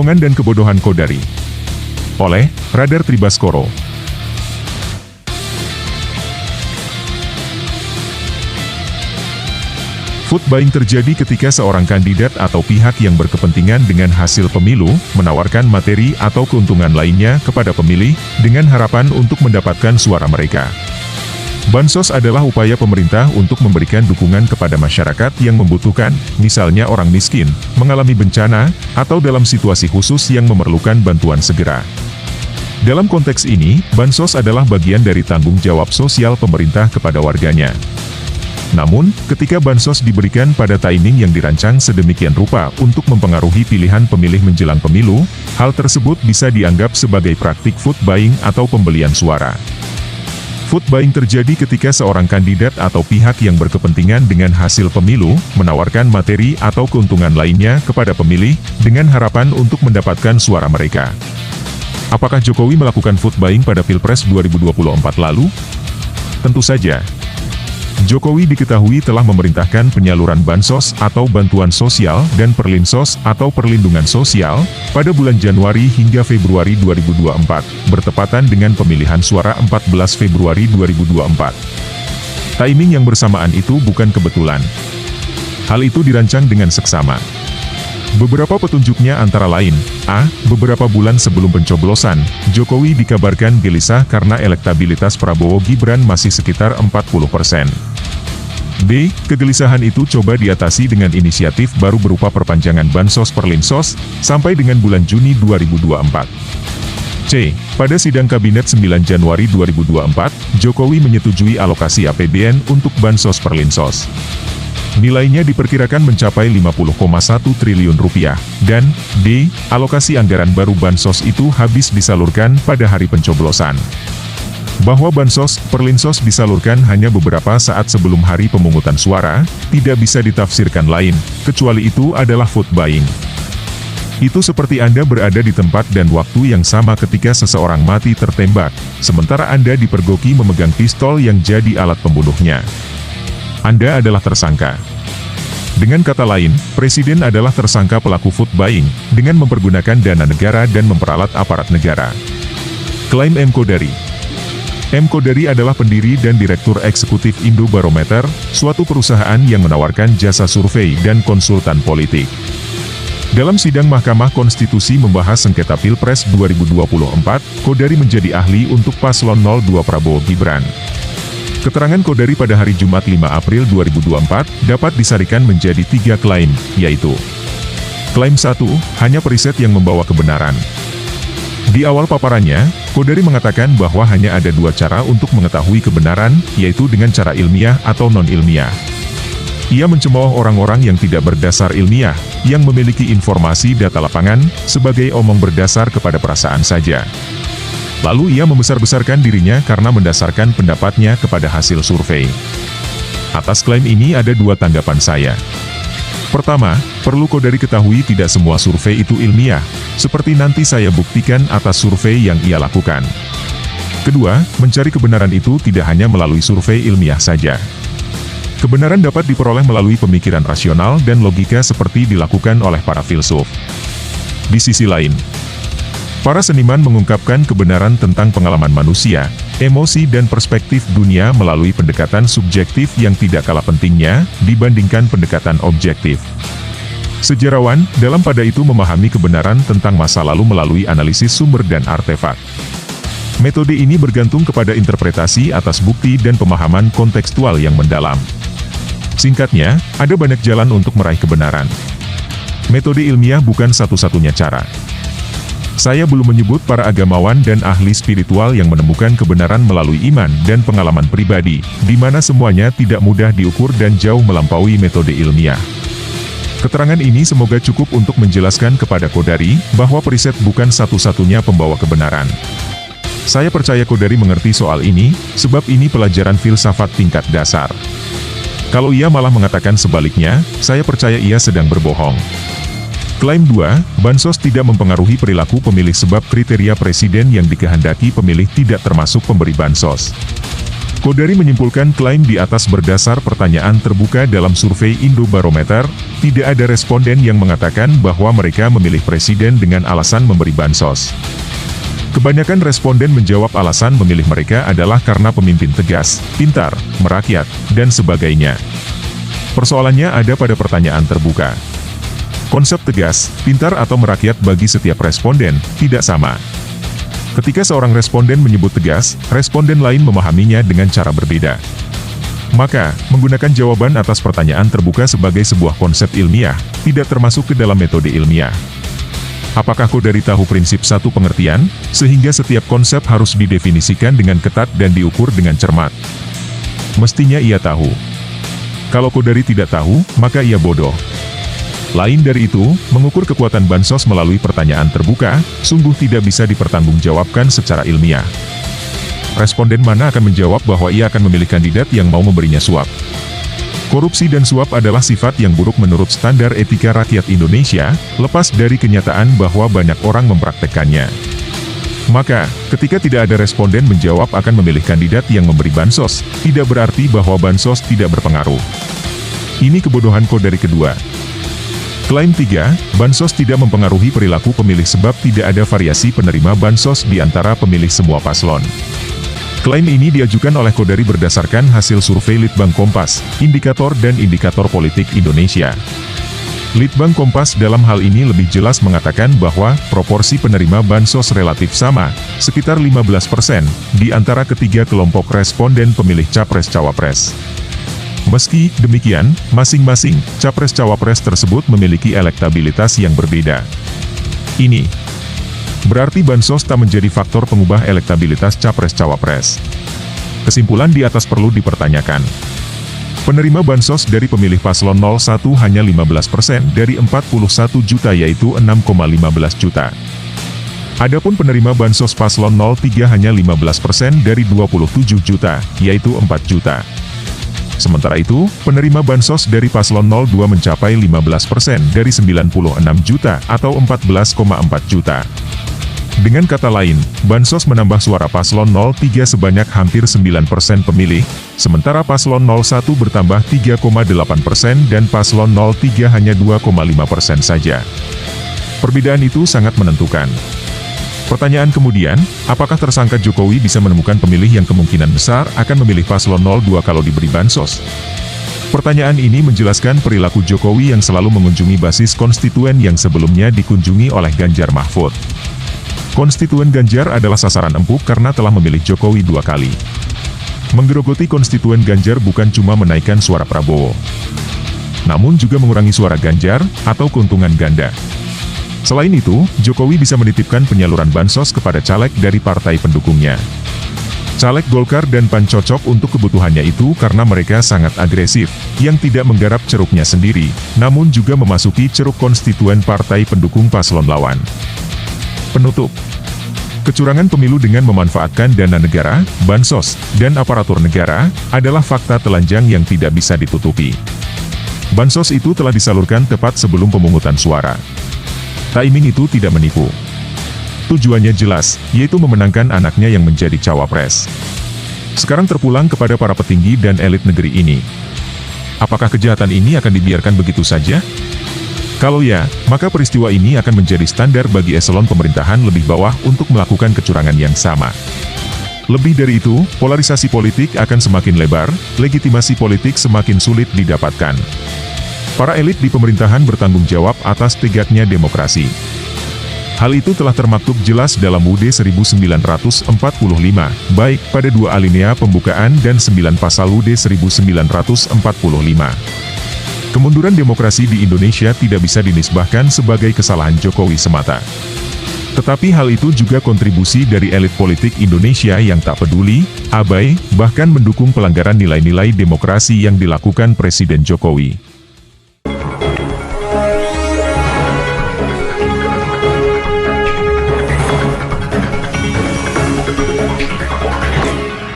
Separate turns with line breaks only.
Kebohongan dan kebodohan Kodari. Oleh Radar Tribaskoro. Food buying terjadi ketika seorang kandidat atau pihak yang berkepentingan dengan hasil pemilu menawarkan materi atau keuntungan lainnya kepada pemilih dengan harapan untuk mendapatkan suara mereka. Bansos adalah upaya pemerintah untuk memberikan dukungan kepada masyarakat yang membutuhkan, misalnya orang miskin, mengalami bencana, atau dalam situasi khusus yang memerlukan bantuan segera. Dalam konteks ini, bansos adalah bagian dari tanggung jawab sosial pemerintah kepada warganya. Namun, ketika bansos diberikan pada timing yang dirancang sedemikian rupa untuk mempengaruhi pilihan pemilih menjelang pemilu, hal tersebut bisa dianggap sebagai praktik food buying atau pembelian suara. Food buying terjadi ketika seorang kandidat atau pihak yang berkepentingan dengan hasil pemilu menawarkan materi atau keuntungan lainnya kepada pemilih dengan harapan untuk mendapatkan suara mereka. Apakah Jokowi melakukan food buying pada Pilpres 2024 lalu? Tentu saja. Jokowi diketahui telah memerintahkan penyaluran bansos atau bantuan sosial dan perlinsos atau perlindungan sosial pada bulan Januari hingga Februari 2024, bertepatan dengan pemilihan suara 14 Februari 2024. Timing yang bersamaan itu bukan kebetulan. Hal itu dirancang dengan seksama. Beberapa petunjuknya antara lain, A. Beberapa bulan sebelum pencoblosan, Jokowi dikabarkan gelisah karena elektabilitas Prabowo Gibran masih sekitar 40%. B. Kegelisahan itu coba diatasi dengan inisiatif baru berupa perpanjangan bansos perlinsos, sampai dengan bulan Juni 2024. C. Pada sidang Kabinet 9 Januari 2024, Jokowi menyetujui alokasi APBN untuk bansos perlinsos. Nilainya diperkirakan mencapai 50,1 triliun rupiah, dan D. Alokasi anggaran baru bansos itu habis disalurkan pada hari pencoblosan. Bahwa bansos, perlinsos disalurkan hanya beberapa saat sebelum hari pemungutan suara, tidak bisa ditafsirkan lain, kecuali itu adalah food buying. Itu seperti Anda berada di tempat dan waktu yang sama ketika seseorang mati tertembak, sementara Anda dipergoki memegang pistol yang jadi alat pembunuhnya. Anda adalah tersangka. Dengan kata lain, Presiden adalah tersangka pelaku food buying, dengan mempergunakan dana negara dan memperalat aparat negara. Klaim M. Kodari. M. Kodari adalah pendiri dan Direktur Eksekutif Indobarometer, suatu perusahaan yang menawarkan jasa survei dan konsultan politik. Dalam sidang Mahkamah Konstitusi membahas sengketa Pilpres 2024, Kodari menjadi ahli untuk paslon 02 Prabowo Gibran. Keterangan Kodari pada hari Jumat 5 April 2024 dapat disarikan menjadi 3 klaim, yaitu: Klaim 1, hanya periset yang membawa kebenaran. Di awal paparannya, Kodari mengatakan bahwa hanya ada 2 cara untuk mengetahui kebenaran, yaitu dengan cara ilmiah atau non-ilmiah. Ia mencemooh orang-orang yang tidak berdasar ilmiah, yang memiliki informasi data lapangan, sebagai omong berdasar kepada perasaan saja. Lalu ia membesar-besarkan dirinya karena mendasarkan pendapatnya kepada hasil survei. Atas klaim ini ada 2 tanggapan saya. Pertama, perlu Kodari ketahui tidak semua survei itu ilmiah, seperti nanti saya buktikan atas survei yang ia lakukan. Kedua, mencari kebenaran itu tidak hanya melalui survei ilmiah saja. Kebenaran dapat diperoleh melalui pemikiran rasional dan logika seperti dilakukan oleh para filsuf. Di sisi lain, para seniman mengungkapkan kebenaran tentang pengalaman manusia, emosi dan perspektif dunia melalui pendekatan subjektif yang tidak kalah pentingnya dibandingkan pendekatan objektif. Sejarawan, dalam pada itu memahami kebenaran tentang masa lalu melalui analisis sumber dan artefak. Metode ini bergantung kepada interpretasi atas bukti dan pemahaman kontekstual yang mendalam. Singkatnya, ada banyak jalan untuk meraih kebenaran. Metode ilmiah bukan satu-satunya cara. Saya belum menyebut para agamawan dan ahli spiritual yang menemukan kebenaran melalui iman dan pengalaman pribadi, di mana semuanya tidak mudah diukur dan jauh melampaui metode ilmiah. Keterangan ini semoga cukup untuk menjelaskan kepada Kodari bahwa periset bukan satu-satunya pembawa kebenaran. Saya percaya Kodari mengerti soal ini, sebab ini pelajaran filsafat tingkat dasar. Kalau ia malah mengatakan sebaliknya, saya percaya ia sedang berbohong. Klaim 2, bansos tidak mempengaruhi perilaku pemilih sebab kriteria presiden yang dikehendaki pemilih tidak termasuk pemberi bansos. Kodari menyimpulkan klaim di atas berdasar pertanyaan terbuka dalam survei Indobarometer, tidak ada responden yang mengatakan bahwa mereka memilih presiden dengan alasan memberi bansos. Kebanyakan responden menjawab alasan memilih mereka adalah karena pemimpin tegas, pintar, merakyat, dan sebagainya. Persoalannya ada pada pertanyaan terbuka. Konsep tegas, pintar atau merakyat bagi setiap responden tidak sama. Ketika seorang responden menyebut tegas, responden lain memahaminya dengan cara berbeda. Maka, menggunakan jawaban atas pertanyaan terbuka sebagai sebuah konsep ilmiah, tidak termasuk ke dalam metode ilmiah. Apakah Kodari tahu prinsip satu pengertian, sehingga setiap konsep harus didefinisikan dengan ketat dan diukur dengan cermat? Mestinya ia tahu. Kalau Kodari tidak tahu, maka ia bodoh. Lain dari itu, mengukur kekuatan bansos melalui pertanyaan terbuka, sungguh tidak bisa dipertanggungjawabkan secara ilmiah. Responden mana akan menjawab bahwa ia akan memilih kandidat yang mau memberinya suap? Korupsi dan suap adalah sifat yang buruk menurut standar etika rakyat Indonesia, lepas dari kenyataan bahwa banyak orang mempraktekkannya. Maka, ketika tidak ada responden menjawab akan memilih kandidat yang memberi bansos, tidak berarti bahwa bansos tidak berpengaruh. Ini kebodohan Kodari kedua. Klaim 3, bansos tidak mempengaruhi perilaku pemilih sebab tidak ada variasi penerima bansos di antara pemilih semua paslon. Klaim ini diajukan oleh Kodari berdasarkan hasil survei Litbang Kompas, Indikator dan Indikator Politik Indonesia. Litbang Kompas dalam hal ini lebih jelas mengatakan bahwa proporsi penerima bansos relatif sama, sekitar 15%, di antara ketiga kelompok responden pemilih Capres-Cawapres. Meski demikian, masing-masing Capres-Cawapres tersebut memiliki elektabilitas yang berbeda. Ini berarti bansos tak menjadi faktor pengubah elektabilitas Capres-Cawapres. Kesimpulan di atas perlu dipertanyakan. Penerima bansos dari pemilih paslon 01 hanya 15% dari 41 juta yaitu 6,15 juta. Adapun penerima bansos paslon 03 hanya 15% dari 27 juta, yaitu 4 juta. Sementara itu, penerima bansos dari paslon 02 mencapai 15% dari 96 juta atau 14,4 juta. Dengan kata lain, bansos menambah suara paslon 03 sebanyak hampir 9% pemilih, sementara paslon 01 bertambah 3,8% dan paslon 03 hanya 2,5% saja. Perbedaan itu sangat menentukan. Pertanyaan kemudian, apakah tersangka Jokowi bisa menemukan pemilih yang kemungkinan besar akan memilih paslon 02 kalau diberi bansos? Pertanyaan ini menjelaskan perilaku Jokowi yang selalu mengunjungi basis konstituen yang sebelumnya dikunjungi oleh Ganjar Mahfud. Konstituen Ganjar adalah sasaran empuk karena telah memilih Jokowi 2 kali. Menggerogoti konstituen Ganjar bukan cuma menaikkan suara Prabowo, namun juga mengurangi suara Ganjar atau keuntungan ganda. Selain itu, Jokowi bisa menitipkan penyaluran bansos kepada caleg dari partai pendukungnya. Caleg Golkar dan PAN cocok untuk kebutuhannya itu karena mereka sangat agresif, yang tidak menggarap ceruknya sendiri, namun juga memasuki ceruk konstituen partai pendukung paslon lawan. Penutup. Kecurangan pemilu dengan memanfaatkan dana negara, bansos, dan aparatur negara, adalah fakta telanjang yang tidak bisa ditutupi. Bansos itu telah disalurkan tepat sebelum pemungutan suara. Timing itu tidak menipu. Tujuannya jelas, yaitu memenangkan anaknya yang menjadi cawapres. Sekarang terpulang kepada para petinggi dan elit negeri ini. Apakah kejahatan ini akan dibiarkan begitu saja? Kalau ya, maka peristiwa ini akan menjadi standar bagi eselon pemerintahan lebih bawah untuk melakukan kecurangan yang sama. Lebih dari itu, polarisasi politik akan semakin lebar, legitimasi politik semakin sulit didapatkan. Para elit di pemerintahan bertanggung jawab atas tegaknya demokrasi. Hal itu telah termaktub jelas dalam UUD 1945, baik pada 2 alinea pembukaan dan 9 pasal UUD 1945. Kemunduran demokrasi di Indonesia tidak bisa dinisbahkan sebagai kesalahan Jokowi semata. Tetapi hal itu juga kontribusi dari elit politik Indonesia yang tak peduli, abai, bahkan mendukung pelanggaran nilai-nilai demokrasi yang dilakukan Presiden Jokowi.